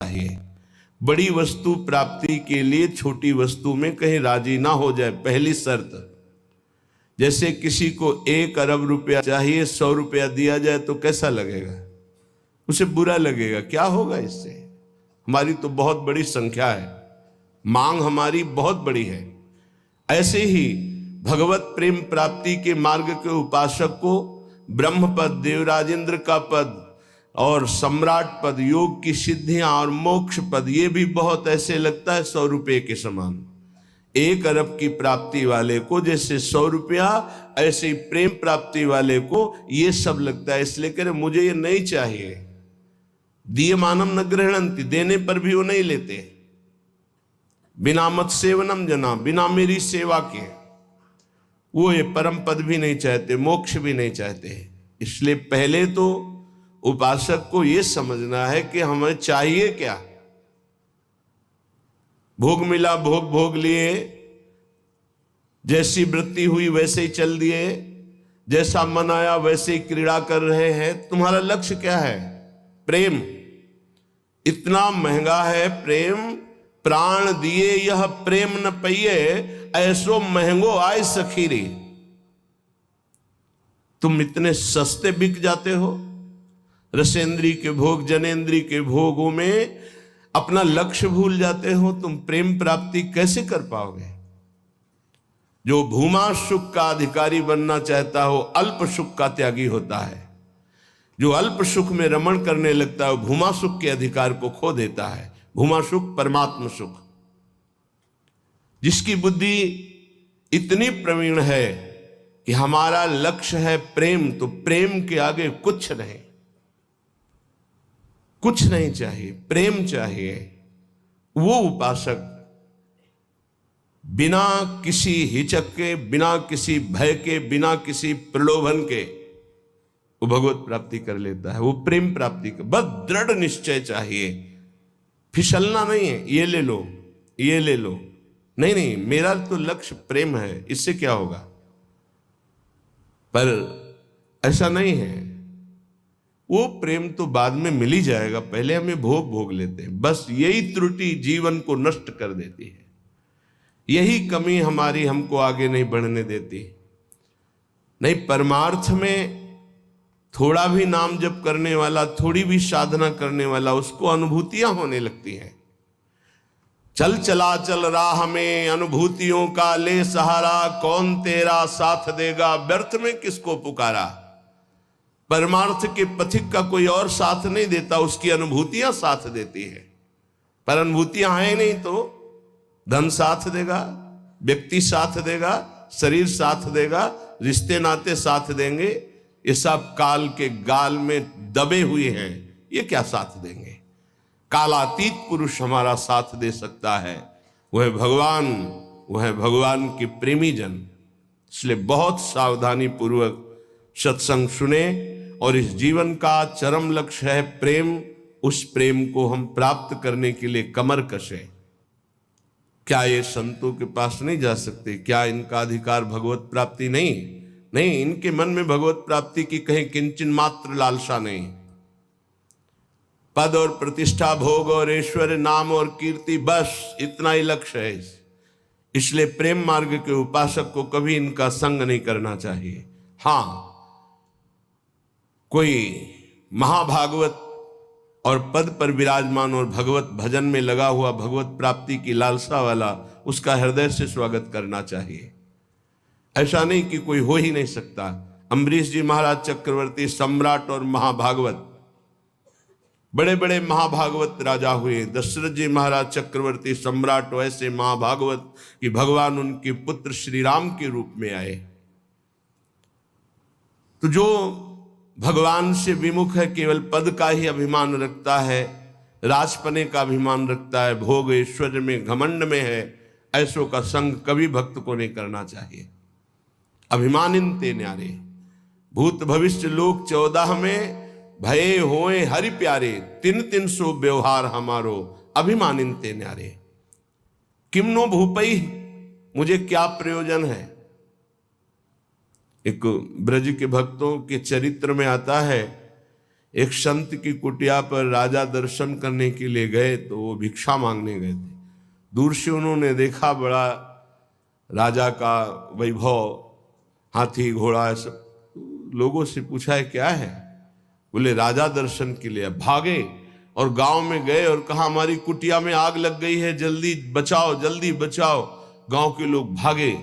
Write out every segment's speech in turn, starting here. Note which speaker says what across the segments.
Speaker 1: चाहिए। बड़ी वस्तु प्राप्ति के लिए छोटी वस्तु में कहीं राजी ना हो जाए, पहली शर्त। जैसे किसी को 1 अरब रुपया चाहिए, 100 रुपया दिया जाए तो कैसा लगेगा? उसे बुरा लगेगा। क्या होगा इससे? हमारी तो बहुत बड़ी संख्या है, मांग हमारी बहुत बड़ी है। ऐसे ही भगवत प्रेम प्राप्ति के मार्ग के उपासक को ब्रह्म पद, देवराजेंद्र का पद और सम्राट पद, योग की सिद्धियां और मोक्ष पद, ये भी बहुत ऐसे लगता है 100 रुपये के समान। 1 अरब की प्राप्ति वाले को जैसे 100 रुपया, ऐसे ही प्रेम प्राप्ति वाले को ये सब लगता है। इसलिए कह रहे मुझे ये नहीं चाहिए। दीयमानम न गृह्णन्ति, देने पर भी वो नहीं लेते। बिना मत सेवनम जना, बिना मेरी सेवा के वो ये परम पद भी नहीं चाहते, मोक्ष भी नहीं चाहते। इसलिए पहले तो उपासक को ये समझना है कि हमें चाहिए क्या। भोग मिला, भोग भोग लिए, जैसी वृत्ति हुई वैसे ही चल दिए, जैसा मन आया वैसे ही क्रीड़ा कर रहे हैं। तुम्हारा लक्ष्य क्या है? प्रेम। इतना महंगा है प्रेम, प्राण दिए यह प्रेम न पइए, ऐसो महंगो आय सखीरी। तुम इतने सस्ते बिक जाते हो। रसेंद्री के भोग, जनेन्द्री के भोगों में अपना लक्ष्य भूल जाते हो। तुम प्रेम प्राप्ति कैसे कर पाओगे? जो भूमा सुख का अधिकारी बनना चाहता हो, अल्प सुख का त्यागी होता है। जो अल्प सुख में रमण करने लगता है, भूमा सुख के अधिकार को खो देता है। भूमा सुख परमात्म सुख। जिसकी बुद्धि इतनी प्रवीण है कि हमारा लक्ष्य है प्रेम, तो प्रेम के आगे कुछ नहीं, कुछ नहीं चाहिए, प्रेम चाहिए। वो उपासक बिना किसी हिचक के, बिना किसी भय के, बिना किसी प्रलोभन के वो भगवत प्राप्ति कर लेता है। वो प्रेम प्राप्ति का बस दृढ़ निश्चय चाहिए, फिसलना नहीं है। ये ले लो, ये ले लो, नहीं नहीं, मेरा तो लक्ष्य प्रेम है, इससे क्या होगा? पर ऐसा नहीं है। वो प्रेम तो बाद में मिल ही जाएगा, पहले हमें भोग लेते हैं। बस यही त्रुटि जीवन को नष्ट कर देती है। यही कमी हमारी हमको आगे नहीं बढ़ने देती। नहीं, परमार्थ में थोड़ा भी नाम जप करने वाला, थोड़ी भी साधना करने वाला, उसको अनुभूतियां होने लगती हैं। चल चला चल राह में अनुभूतियों का ले सहारा, कौन तेरा साथ देगा, व्यर्थ में किसको पुकारा। परमार्थ के पथिक का कोई और साथ नहीं देता, उसकी अनुभूतियां साथ देती है। पर अनुभूतियां हैं नहीं तो धन साथ देगा, व्यक्ति साथ देगा, शरीर साथ देगा, रिश्ते नाते साथ देंगे। ये सब काल के गाल में दबे हुए हैं, ये क्या साथ देंगे? कालातीत पुरुष हमारा साथ दे सकता है, वह भगवान, वह भगवान के प्रेमी जन। इसलिए बहुत सावधानी पूर्वक सत्संग सुने और इस जीवन का चरम लक्ष्य है प्रेम। उस प्रेम को हम प्राप्त करने के लिए कमर कसें। क्या ये संतों के पास नहीं जा सकते? क्या इनका अधिकार भगवत प्राप्ति नहीं? नहीं, इनके मन में भगवत प्राप्ति की कहीं किंचन मात्र लालसा नहीं। पद और प्रतिष्ठा, भोग और ऐश्वर्य, नाम और कीर्ति, बस इतना ही लक्ष्य है। इसलिए प्रेम मार्ग के उपासक को कभी इनका संग नहीं करना चाहिए। हां, कोई महाभागवत और पद पर विराजमान और भगवत भजन में लगा हुआ, भगवत प्राप्ति की लालसा वाला, उसका हृदय से स्वागत करना चाहिए। ऐसा नहीं कि कोई हो ही नहीं सकता। अम्बरीश जी महाराज चक्रवर्ती, सम्राट और महाभागवत, बड़े बड़े महाभागवत राजा हुए। दशरथ जी महाराज चक्रवर्ती, सम्राट, ऐसे महाभागवत कि भगवान उनके पुत्र श्री राम के रूप में आए। तो जो भगवान से विमुख है, केवल पद का ही अभिमान रखता है, राजपने का अभिमान रखता है, भोग ऐश्वर्य में घमंड में है, ऐसों का संग कभी भक्त को नहीं करना चाहिए। अभिमानिन ते न्यारे, भूत भविष्य लोक 14 में भये होए हरि प्यारे, 300 व्यवहार हमारो, अभिमानिन ते न्यारे। किमनो भूपई, मुझे क्या प्रयोजन है। एक ब्रज के भक्तों के चरित्र में आता है एक संत की कुटिया पर राजा दर्शन करने के लिए गए, तो वो भिक्षा मांगने गए थे। दूर से उन्होंने देखा बड़ा राजा का वैभव, हाथी घोड़ा सब। लोगों से पूछा है क्या है? बोले राजा दर्शन के लिए। भागे और गांव में गए और कहा हमारी कुटिया में आग लग गई है, जल्दी बचाओ, जल्दी बचाओ। गांव के लोग भागे,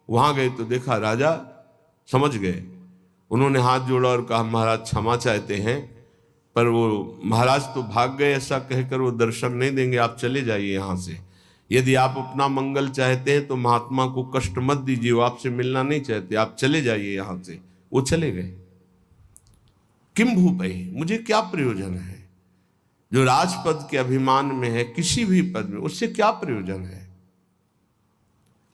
Speaker 1: वहां गए तो देखा राजा समझ गए। उन्होंने हाथ जोड़ा और कहा महाराज क्षमा चाहते हैं, पर वो महाराज तो भाग गए, ऐसा कहकर वो दर्शन नहीं देंगे, आप चले जाइए यहाँ से। यदि आप अपना मंगल चाहते हैं तो महात्मा को कष्ट मत दीजिए, वो आपसे मिलना नहीं चाहते, आप चले जाइए यहाँ से। वो चले गए। किम भूपै, मुझे क्या प्रयोजन है? जो राजपद के अभिमान में है, किसी भी पद में, उससे क्या प्रयोजन है?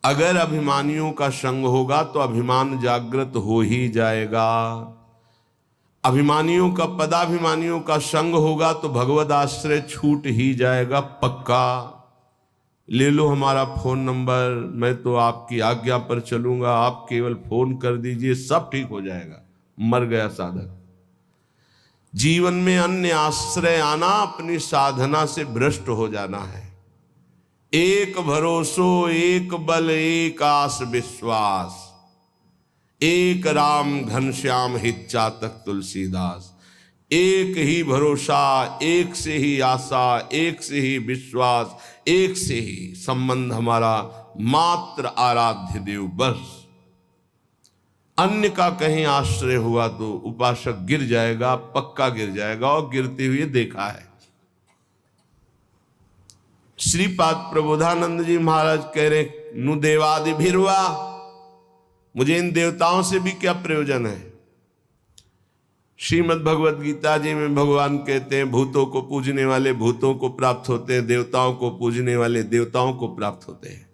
Speaker 1: अगर अभिमानियों का संग होगा तो अभिमान जागृत हो ही जाएगा। अभिमानियों का, पदाभिमानियों का संग होगा तो भगवद आश्रय छूट ही जाएगा पक्का। ले लो हमारा फोन नंबर, मैं तो आपकी आज्ञा पर चलूंगा, आप केवल फोन कर दीजिए, सब ठीक हो जाएगा। मर गया साधक। जीवन में अन्य आश्रय आना अपनी साधना से भ्रष्ट हो जाना है। एक भरोसो, एक बल, एक आस विश्वास, एक राम घनश्याम हित चातक तुलसीदास। एक ही भरोसा, एक से ही आशा, एक से ही विश्वास, एक से ही संबंध हमारा मात्र आराध्य देव, बस। अन्य का कहीं आश्रय हुआ तो उपासक गिर जाएगा, पक्का गिर जाएगा, और गिरते हुए देखा है। श्रीपाद प्रबोधानंद जी महाराज कह रहे, नु देवादि भिरवा, मुझे इन देवताओं से भी क्या प्रयोजन है? श्रीमद् भगवद गीता जी में भगवान कहते हैं भूतों को पूजने वाले भूतों को प्राप्त होते हैं, देवताओं को पूजने वाले देवताओं को प्राप्त होते हैं।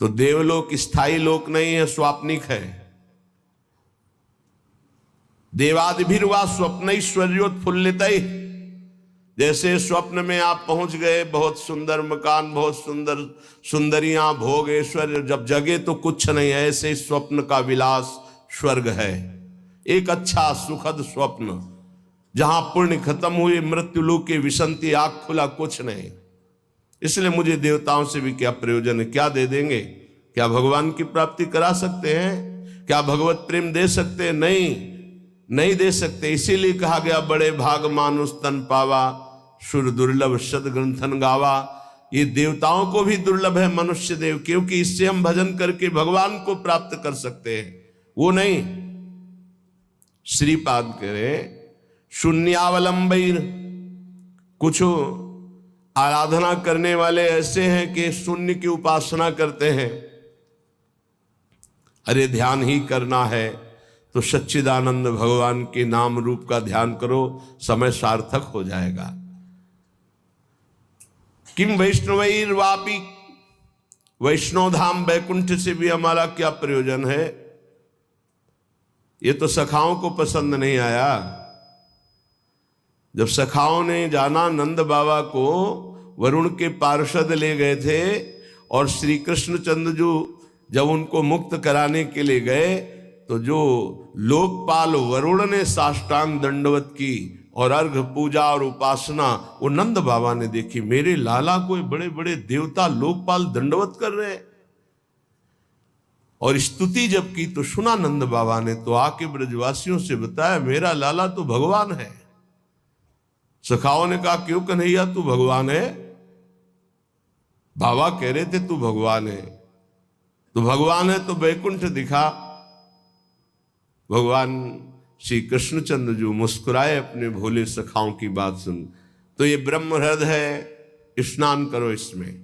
Speaker 1: तो देवलोक स्थायी लोक नहीं है, स्वाप्निक है। देवादिभिर्वा स्वप्नैश्वर्योत्फुल्लित, जैसे स्वप्न में आप पहुंच गए, बहुत सुंदर मकान, बहुत सुंदर सुंदरियां, भोग ऐश्वर्य, जब जगे तो कुछ नहीं है, ऐसे स्वप्न का विलास स्वर्ग है। एक अच्छा सुखद स्वप्न, जहां पुण्य खत्म हुए, मृत्यु लोक के विसंति, आग खुला, कुछ नहीं। इसलिए मुझे देवताओं से भी क्या प्रयोजन है? क्या दे देंगे? क्या भगवान की प्राप्ति करा सकते हैं? क्या भगवत प्रेम दे सकते हैं? नहीं दे सकते। इसीलिए कहा गया बड़े भाग मानुष तन पावा, सुर दुर्लभ सद ग्रंथन गावा। ये देवताओं को भी दुर्लभ है मनुष्य देव, क्योंकि इससे हम भजन करके भगवान को प्राप्त कर सकते हैं, वो नहीं। श्रीपाद कह रहे शून्यावलंबीर, कुछ आराधना करने वाले ऐसे हैं कि शून्य की उपासना करते हैं। अरे ध्यान ही करना है तो सच्चिदानंद भगवान के नाम रूप का ध्यान करो, समय सार्थक हो जाएगा। किम वैष्णवैर वापी, वैष्णव धाम वैकुंठ से भी हमारा क्या प्रयोजन है? ये तो सखाओं को पसंद नहीं आया। जब सखाओं ने जाना, नंद बाबा को वरुण के पार्षद ले गए थे, और श्री कृष्णचंद्र जो जब उनको मुक्त कराने के लिए गए, तो जो लोकपाल वरुण ने साष्टांग दंडवत की और अर्घ पूजा और उपासना, वो नंद बाबा ने देखी। मेरे लाला को बड़े बड़े देवता लोकपाल दंडवत कर रहे हैं। और स्तुति जब की तो सुना नंद बाबा ने, तो आके ब्रजवासियों से बताया मेरा लाला तो भगवान है। सखाओं ने कहा क्यों कन्हैया तू भगवान है? बाबा कह रहे थे तू भगवान है, तो भगवान है तो वैकुंठ दिखा। भगवान श्री कृष्णचंद्र जो मुस्कुराए अपने भोले सखाओं की बात सुन, तो ये ब्रह्म हृदय है, स्नान करो इसमें,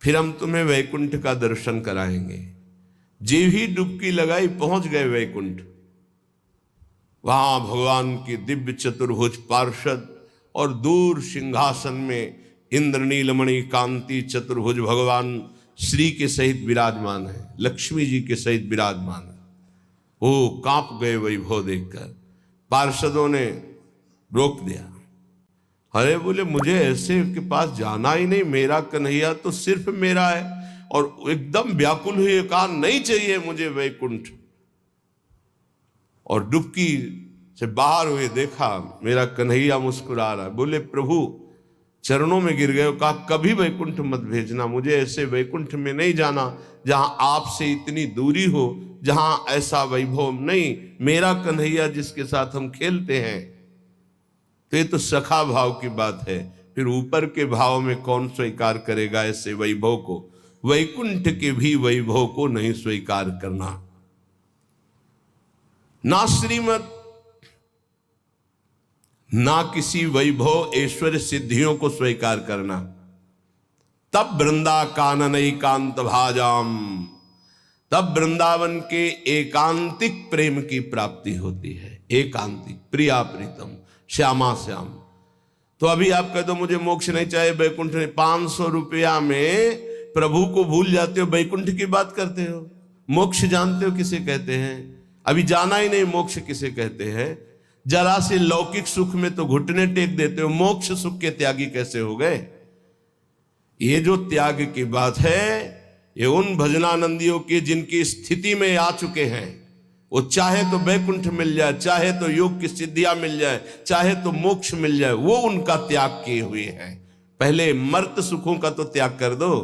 Speaker 1: फिर हम तुम्हें वैकुंठ का दर्शन कराएंगे। जीव ही डुबकी लगाई, पहुंच गए वैकुंठ। वहां भगवान की दिव्य चतुर्भुज पार्षद और दूर सिंहासन में इंद्र नीलमणि कांति चतुर्भुज भगवान श्री के सहित विराजमान है, लक्ष्मी जी के सहित विराजमान है। वो कांप गए वैभव देखकर। पार्षदों ने रोक दिया। अरे बोले मुझे ऐसे के पास जाना ही नहीं, मेरा कन्हैया तो सिर्फ मेरा है। और एकदम व्याकुल हुए, कहा नहीं चाहिए मुझे वैकुंठ। और डुबकी से बाहर हुए, देखा मेरा कन्हैया मुस्कुरा रहा है। बोले प्रभु चरणों में गिर गए, कहा कभी वैकुंठ मत भेजना, मुझे ऐसे वैकुंठ में नहीं जाना जहां आपसे इतनी दूरी हो, जहां ऐसा वैभव नहीं। मेरा कन्हैया जिसके साथ हम खेलते हैं, तो ये तो सखा भाव की बात है, फिर ऊपर के भाव में कौन स्वीकार करेगा ऐसे वैभव को। वैकुंठ के भी वैभव को नहीं स्वीकार करना, ना श्रीमत, ना किसी वैभव ऐश्वर्य सिद्धियों को स्वीकार करना। तब वृंदा कानन एकांत भाजाम, तब वृंदावन के एकांतिक प्रेम की प्राप्ति होती है। एकांतिक, प्रिया प्रीतम, श्यामा श्याम। तो अभी आप कहते हो मुझे मोक्ष नहीं चाहिए, वैकुंठ नहीं, 500 रुपया में प्रभु को भूल जाते हो, वैकुंठ की बात करते हो। मोक्ष जानते हो किसे कहते हैं? अभी जाना ही नहीं मोक्ष किसे कहते हैं। जरा से लौकिक सुख में तो घुटने टेक देते हो, मोक्ष सुख के त्यागी कैसे हो गए? ये जो त्याग की बात है, ये उन भजनानंदियों की जिनकी स्थिति में आ चुके हैं। वो चाहे तो वैकुंठ मिल जाए, चाहे तो योग की सिद्धियां मिल जाए, चाहे तो मोक्ष मिल जाए, वो उनका त्याग किए हुए हैं। पहले मर्त सुखों का तो त्याग कर दो,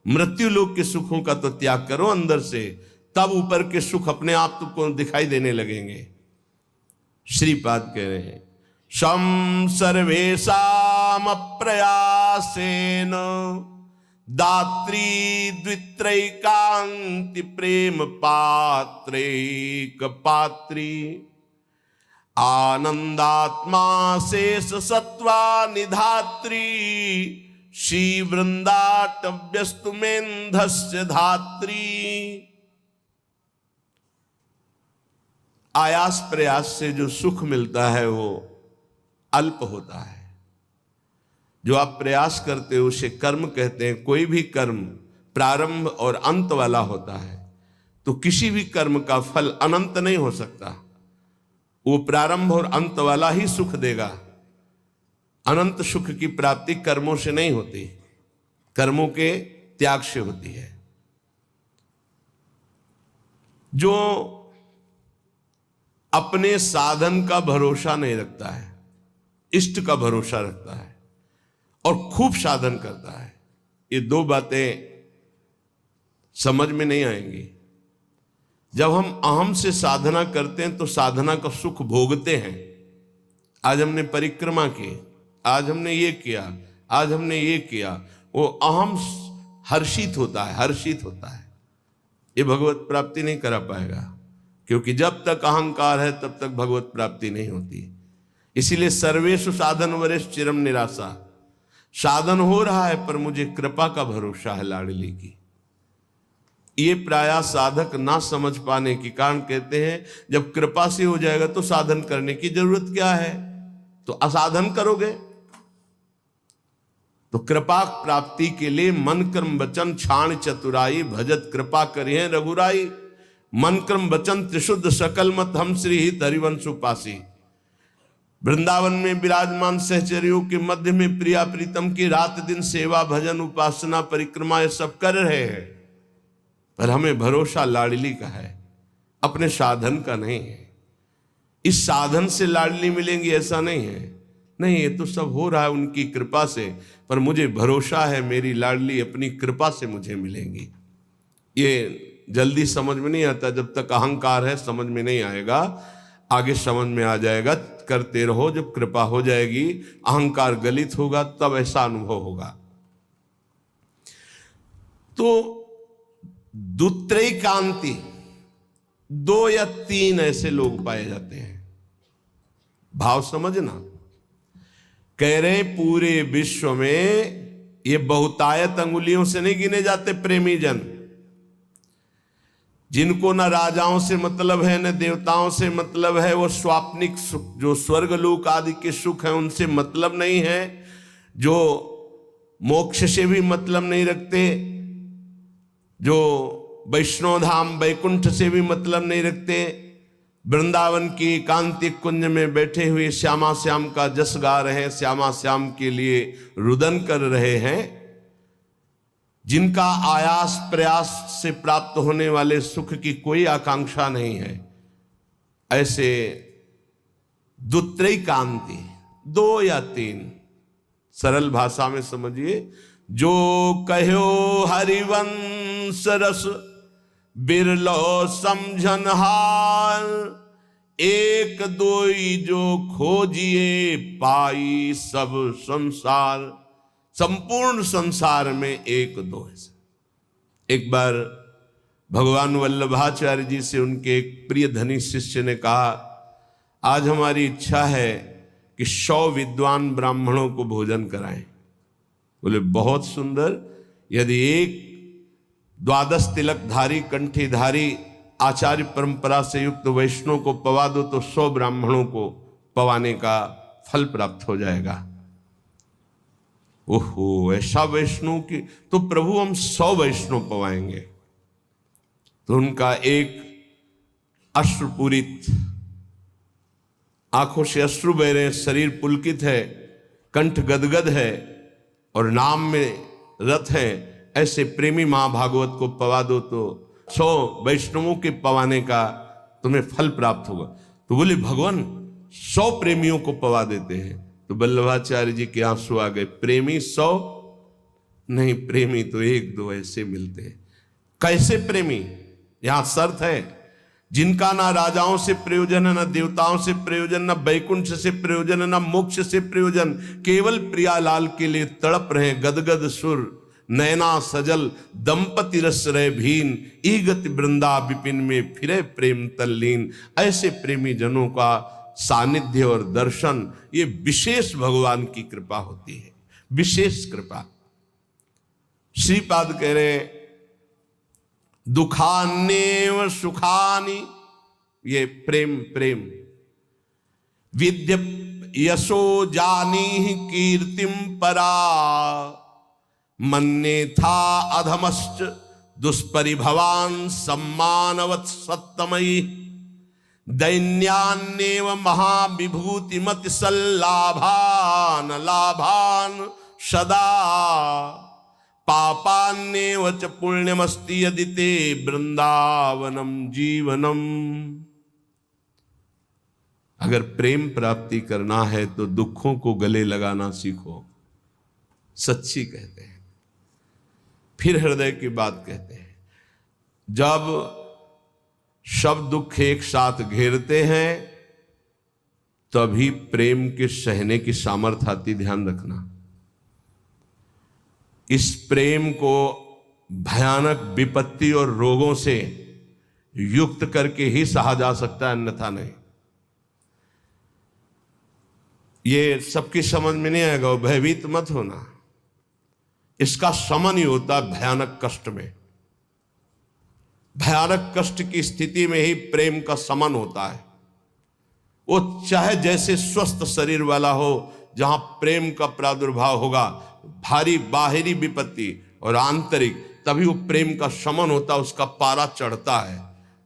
Speaker 1: मृत्यु लोक के सुखों का तो त्याग करो अंदर से, तब ऊपर के सुख अपने आप तुमको दिखाई देने लगेंगे। श्रीपाद कह रहे हैं शम सर्वेशाम अप्रयासेन दात्री द्वित्रैकांति प्रेम पात्रैक पात्री आनंदात्मा शेष सत्वा निधात्री श्री वृंदाटव्यस्तु मेन्धस्य धात्री। आयास प्रयास से जो सुख मिलता है वो अल्प होता है। जो आप प्रयास करते हो उसे कर्म कहते हैं। कोई भी कर्म प्रारंभ और अंत वाला होता है, तो किसी भी कर्म का फल अनंत नहीं हो सकता। वो प्रारंभ और अंत वाला ही सुख देगा। अनंत सुख की प्राप्ति कर्मों से नहीं होती, कर्मों के त्याग से होती है। जो अपने साधन का भरोसा नहीं रखता है, इष्ट का भरोसा रखता है और खूब साधन करता है, ये दो बातें समझ में नहीं आएंगी। जब हम अहम से साधना करते हैं तो साधना का सुख भोगते हैं। आज हमने परिक्रमा की, आज हमने ये किया, आज हमने ये किया, वो अहम हर्षित होता है, हर्षित होता है। ये भगवत प्राप्ति नहीं करा पाएगा, क्योंकि जब तक अहंकार है तब तक भगवत प्राप्ति नहीं होती। इसीलिए सर्वेषु साधन वरेश चिरम निराशा। साधन हो रहा है पर मुझे कृपा का भरोसा है लाडली की। ये प्रायः साधक ना समझ पाने के कारण कहते हैं जब कृपा से हो जाएगा तो साधन करने की जरूरत क्या है, तो असाधन करोगे। तो कृपा प्राप्ति के लिए मन कर्म वचन छाण चतुराई, भजत कृपा करिए रघुराई। मन कर्म वचन त्रिशुद्ध सकल मत हम श्री हित हरिवंश उपासी। वृंदावन में विराजमान सहचर्यों के मध्य में प्रिया प्रीतम की रात दिन सेवा भजन उपासना परिक्रमा ये सब कर रहे हैं, पर हमें भरोसा लाडली का है, अपने साधन का नहीं है। इस साधन से लाडली मिलेंगी ऐसा नहीं है, नहीं, ये तो सब हो रहा है उनकी कृपा से, पर मुझे भरोसा है मेरी लाडली अपनी कृपा से मुझे मिलेंगी। ये जल्दी समझ में नहीं आता, जब तक अहंकार है समझ में नहीं आएगा, आगे समझ में आ जाएगा। करते रहो, जब कृपा हो जाएगी, अहंकार गलित होगा, तब ऐसा अनुभव होगा। तो दुत्रैकांति, 2 या 3 ऐसे लोग पाए जाते हैं। भाव समझना, कह रहे पूरे विश्व में ये बहुतायत अंगुलियों से नहीं गिने जाते प्रेमी जन, जिनको न राजाओं से मतलब है न देवताओं से मतलब है। वो स्वाप्निक सुख, जो स्वर्गलोक आदि के सुख हैं उनसे मतलब नहीं है, जो मोक्ष से भी मतलब नहीं रखते, जो वैष्णव धाम वैकुंठ से भी मतलब नहीं रखते, वृंदावन की एकांतिक कुंज में बैठे हुए श्यामा श्याम का जस गा रहे हैं, श्यामा श्याम के लिए रुदन कर रहे हैं, जिनका आयास प्रयास से प्राप्त होने वाले सुख की कोई आकांक्षा नहीं है, ऐसे दुत्रैकांति, 2 या 3, सरल भाषा में समझिए। जो कहो हरिवंश रस बिरलो समझन हार, एक दोई जो खोजिए पाई सब संसार। संपूर्ण संसार में एक दो है। एक बार भगवान वल्लभाचार्य जी से उनके एक प्रिय धनी शिष्य ने कहा, आज हमारी इच्छा है कि 100 विद्वान ब्राह्मणों को भोजन कराएं। बोले बहुत सुंदर, यदि एक 12 तिलकधारी कंठीधारी आचार्य परंपरा से युक्त वैष्णव को पवा दो तो 100 ब्राह्मणों को पवाने का फल प्राप्त हो जाएगा। ओहो, ऐसा वैष्णव की तो प्रभु हम 100 वैष्णव पवाएंगे। तो उनका एक अश्रुपूरित, आंखों से अश्रु बह रहे, शरीर पुलकित है, कंठ गदगद है और नाम में रत है, ऐसे प्रेमी महाभागवत को पवा दो तो 100 वैष्णवों के पवाने का तुम्हें फल प्राप्त होगा। तो बोले भगवान 100 प्रेमियों को पवा देते हैं। तो वल्लभाचार्य जी के आंसू आ गए। प्रेमी 100 नहीं, प्रेमी तो 1-2 ऐसे मिलते हैं। कैसे प्रेमी? यहां शर्त है, जिनका ना राजाओं से प्रयोजन है, ना देवताओं से प्रयोजन, ना बैकुंठ से प्रयोजन है, ना मोक्ष से प्रयोजन, केवल प्रियालाल के लिए तड़प रहे गदगद सुर, नैना सजल दंपति रस रहे भीन, ईगति वृंदा विपिन में फिरे प्रेम तल्लीन। ऐसे प्रेमी जनों का सानिध्य और दर्शन, ये विशेष भगवान की कृपा होती है, विशेष कृपा। श्रीपाद कह रहे दुखान्येव सुखानि, ये प्रेम प्रेम। विद्य यशो जानी कीर्तिम परा, मन्ने था अधमश्च दुष्परिभवान सम्मानवत् सत्तमयी। दैन्यान्येव महाविभूतिमति सल्लाभान लाभान सदा, पापान्येव च पुण्यमस्ति यदि ते वृंदावनम जीवनम। अगर प्रेम प्राप्ति करना है तो दुखों को गले लगाना सीखो, सच्ची कहते हैं। फिर हृदय की बात कहते हैं। जब सब दुख एक साथ घेरते हैं तभी प्रेम के सहने की सामर्थ्य आती, ध्यान रखना। इस प्रेम को भयानक विपत्ति और रोगों से युक्त करके ही सहा जा सकता है, अन्यथा नहीं। ये सबकी समझ में नहीं आएगा, भयभीत मत होना। इसका समन ही होता भयानक कष्ट में। भयानक कष्ट की स्थिति में ही प्रेम का समन होता है। वो चाहे जैसे स्वस्थ शरीर वाला हो, जहां प्रेम का प्रादुर्भाव होगा, भारी बाहरी विपत्ति और आंतरिक, तभी वो प्रेम का समन होता है, उसका पारा चढ़ता है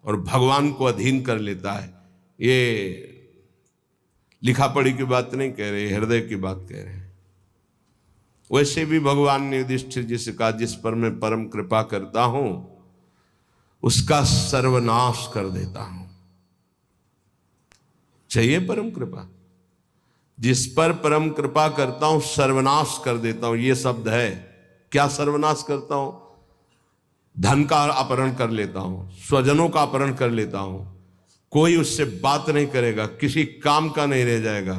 Speaker 1: और भगवान को अधीन कर लेता है। ये लिखा पढ़ी की बात नहीं कह रहे, हृदय की बात कह रहे हैं। वैसे भी भगवान ने युधिष्ठिर जी से कहा, जिस पर मैं परम कृपा करता हूं उसका सर्वनाश कर देता हूं। चाहिए परम कृपा? जिस पर परम कृपा करता हूं सर्वनाश कर देता हूं, ये शब्द है। क्या सर्वनाश करता हूं? धन का अपहरण कर लेता हूं, स्वजनों का अपहरण कर लेता हूं, कोई उससे बात नहीं करेगा, किसी काम का नहीं रह जाएगा।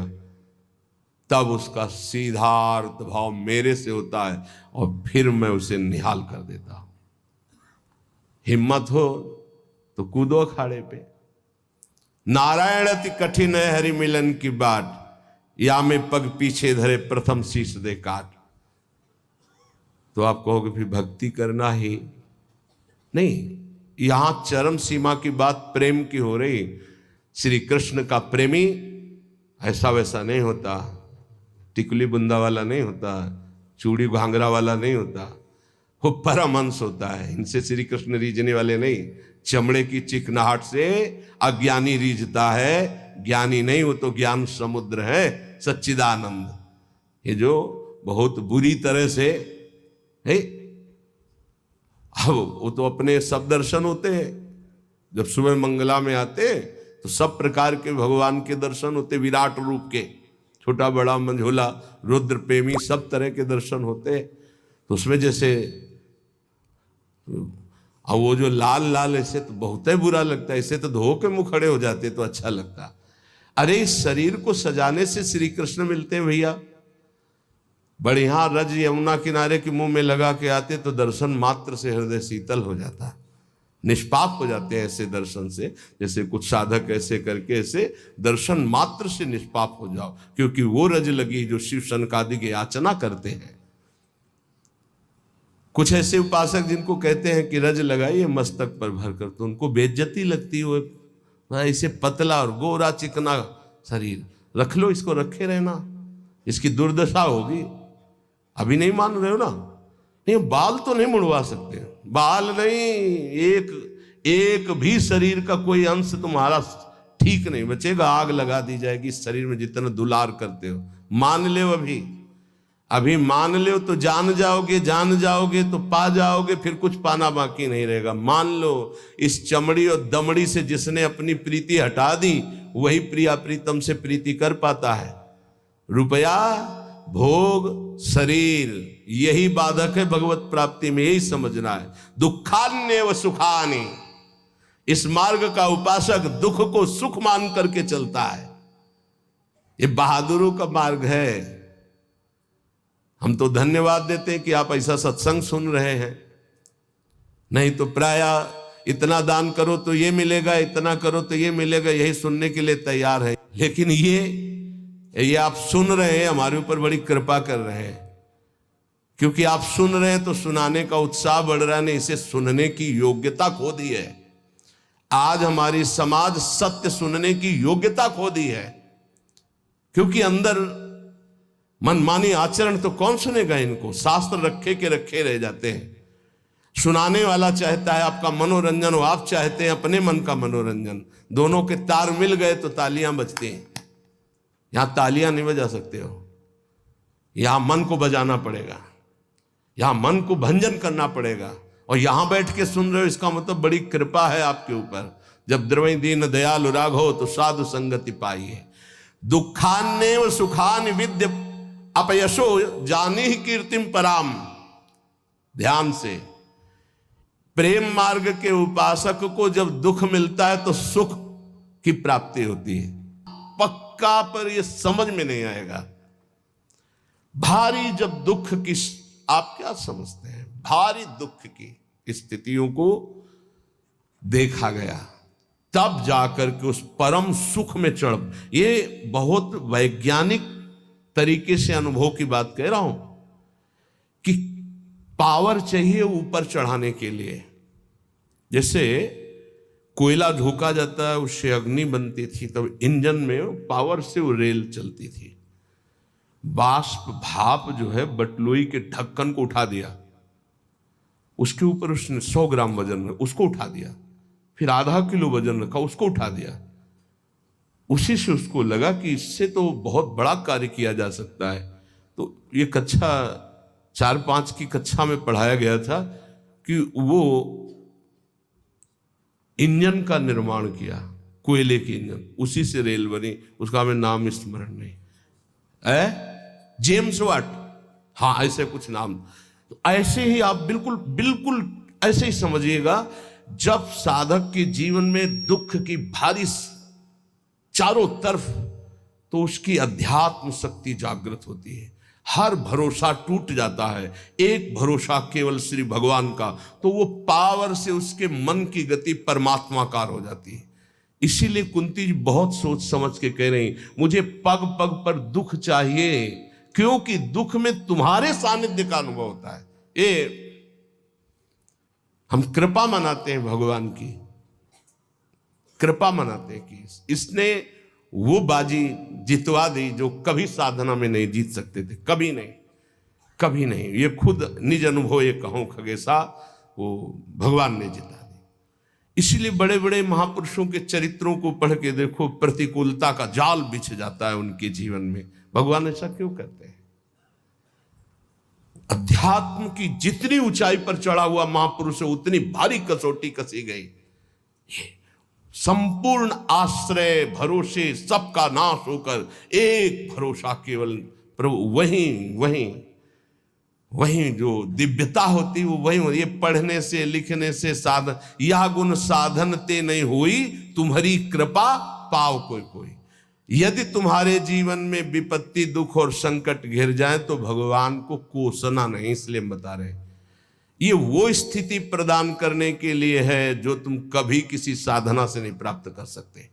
Speaker 1: तब उसका सीधार्थ भाव मेरे से होता है और फिर मैं उसे निहाल कर देता हूं। हिम्मत हो तो कूदो अखाड़े पे। नारायण अति कठिन है हरि मिलन की बाट, या में पग पीछे धरे प्रथम शीश दे काट। तो आप कहोगे फिर भक्ति करना ही नहीं। यहां चरम सीमा की बात प्रेम की हो रही। श्री कृष्ण का प्रेमी ऐसा वैसा नहीं होता, टिकुली बुंदा वाला नहीं होता, चूड़ी घांगरा वाला नहीं होता, वो परमहंस होता है। इनसे श्री कृष्ण रीझने वाले नहीं। चमड़े की चिकनाहट से अज्ञानी रीझता है, ज्ञानी नहीं, वो तो ज्ञान समुद्र है, सच्चिदानंद। ये जो बहुत बुरी तरह से है, अब वो तो अपने सब दर्शन होते हैं। जब सुबह मंगला में आते तो सब प्रकार के भगवान के दर्शन होते, विराट रूप के, छोटा बड़ा मंझोला रुद्र प्रेमी सब तरह के दर्शन होते। तो उसमें जैसे अब वो जो लाल लाल ऐसे तो बहुत ही बुरा लगता है, ऐसे तो धो के मुंह खड़े हो जाते तो अच्छा लगता। अरे इस शरीर को सजाने से श्री कृष्ण मिलते हैं भैया। बढ़िया रज यमुना किनारे के मुंह में लगा के आते तो दर्शन मात्र से हृदय शीतल हो जाता, निष्पाप हो जाते हैं ऐसे दर्शन से। जैसे कुछ साधक ऐसे करके ऐसे दर्शन मात्र से निष्पाप हो जाओ, क्योंकि वो रज लगी जो शिव शनकादि की याचना करते हैं। कुछ ऐसे उपासक जिनको कहते हैं कि रज लगाइए मस्तक पर भर कर, तो उनको बेइज्जती लगती है। ऐसे पतला और गोरा चिकना शरीर रख लो, इसको रखे रहना, इसकी दुर्दशा होगी। अभी नहीं मान रहे हो ना? नहीं, बाल तो नहीं मुड़वा सकते, बाल नहीं, एक भी शरीर का कोई अंश तुम्हारा ठीक नहीं बचेगा, आग लगा दी जाएगी इस शरीर में जितना दुलार करते हो। मान ले अभी मान लो तो जान जाओगे तो पा जाओगे, फिर कुछ पाना बाकी नहीं रहेगा। मान लो इस चमड़ी और दमड़ी से जिसने अपनी प्रीति हटा दी वही प्रिया प्रीतम से प्रीति कर पाता है। रुपया, भोग, शरीर यही बाधक है भगवत प्राप्ति में, यही समझना है। दुखान्य व सुखानि, इस मार्ग का उपासक दुख को सुख मान करके चलता है। ये बहादुरों का मार्ग है। हम तो धन्यवाद देते हैं कि आप ऐसा सत्संग सुन रहे हैं, नहीं तो प्राय इतना दान करो तो ये मिलेगा, इतना करो तो ये मिलेगा, यही सुनने के लिए तैयार है। लेकिन ये आप सुन रहे हैं, हमारे ऊपर बड़ी कृपा कर रहे हैं, क्योंकि आप सुन रहे हैं तो सुनाने का उत्साह बढ़ रहा है, नहीं इसे सुनने की योग्यता खो दी है। आज हमारी समाज सत्य सुनने की योग्यता खो दी है, क्योंकि अंदर मनमानी आचरण तो कौन सुनेगा इनको। शास्त्र रखे के रखे रह जाते हैं। सुनाने वाला चाहता है आपका मनोरंजन, हो आप चाहते हैं अपने मन का मनोरंजन। दोनों के तार मिल गए तो तालियां बजती हैं। यहां तालियां नहीं बजा सकते हो, यहां मन को बजाना पड़ेगा, यहां मन को भंजन करना पड़ेगा। और यहां बैठ के सुन रहे हो, इसका मतलब बड़ी कृपा है आपके ऊपर। जब द्रवई दीन दयालु राघो तो साधु संगति पाइए। दुखान्येव सुखानि विद्य अपयशो जानी कीर्तिम पराम। ध्यान से, प्रेम मार्ग के उपासक को जब दुख मिलता है तो सुख की प्राप्ति होती है। पक्का पर यह समझ में नहीं आएगा। भारी जब दुख की, आप क्या समझते हैं, भारी दुख की स्थितियों को देखा गया, तब जाकर के उस परम सुख में चढ़। ये बहुत वैज्ञानिक तरीके से अनुभव की बात कह रहा हूं कि पावर चाहिए ऊपर चढ़ाने के लिए। जैसे कोयला झोंका जाता है, उससे अग्नि बनती थी, तब इंजन में पावर से वो रेल चलती थी। बाष्प भाप जो है बटलोई के ढक्कन को उठा दिया, उसके ऊपर उसने 100 ग्राम वजन उसको उठा दिया, फिर आधा किलो वजन रखा उसको उठा दिया। उसी से उसको लगा कि इससे तो बहुत बड़ा कार्य किया जा सकता है। तो ये कक्षा 4-5 की कक्षा में पढ़ाया गया था कि वो इंजन का निर्माण किया, कोयले की इंजन, उसी से रेल बनी। उसका हमें नाम स्मरण नहीं है, जेम्स वाट, हाँ ऐसे कुछ नाम। तो ऐसे ही आप बिल्कुल बिल्कुल ऐसे ही समझिएगा। जब साधक के जीवन में दुख की भारी चारों तरफ, तो उसकी अध्यात्म शक्ति जागृत होती है। हर भरोसा टूट जाता है, एक भरोसा केवल श्री भगवान का, तो वो पावर से उसके मन की गति परमात्माकार हो जाती है। इसीलिए कुंती जी बहुत सोच समझ के कह रही, मुझे पग पग पर दुख चाहिए, क्योंकि दुख में तुम्हारे सानिध्य का अनुभव होता है। ये हम कृपा मनाते हैं, भगवान की कृपा मनाते हैं कि इसने वो बाजी जितवा दी जो कभी साधना में नहीं जीत सकते थे, कभी नहीं, कभी नहीं। ये खुद निज अनुभव ये कहूं खगेशा, वो भगवान ने जिता दी। इसीलिए बड़े बड़े महापुरुषों के चरित्रों को पढ़ के देखो, प्रतिकूलता का जाल बिछ जाता है उनके जीवन में। भगवान ऐसा क्यों करते हैं? अध्यात्म की जितनी ऊंचाई पर चढ़ा हुआ महापुरुष है, उतनी भारी कसौटी कसी गई। संपूर्ण आश्रय भरोसे सबका नाश होकर एक भरोसा केवल प्रभु, वहीं जो दिव्यता होती वो वहीं होती। ये पढ़ने से लिखने से साधन, यह गुण साधन ते नहीं हुई, तुम्हारी कृपा पाव कोई कोई। यदि तुम्हारे जीवन में विपत्ति दुख और संकट घिर जाए तो भगवान को कोसना नहीं, इसलिए हम बता रहे हैं ये वो स्थिति प्रदान करने के लिए है जो तुम कभी किसी साधना से नहीं प्राप्त कर सकते।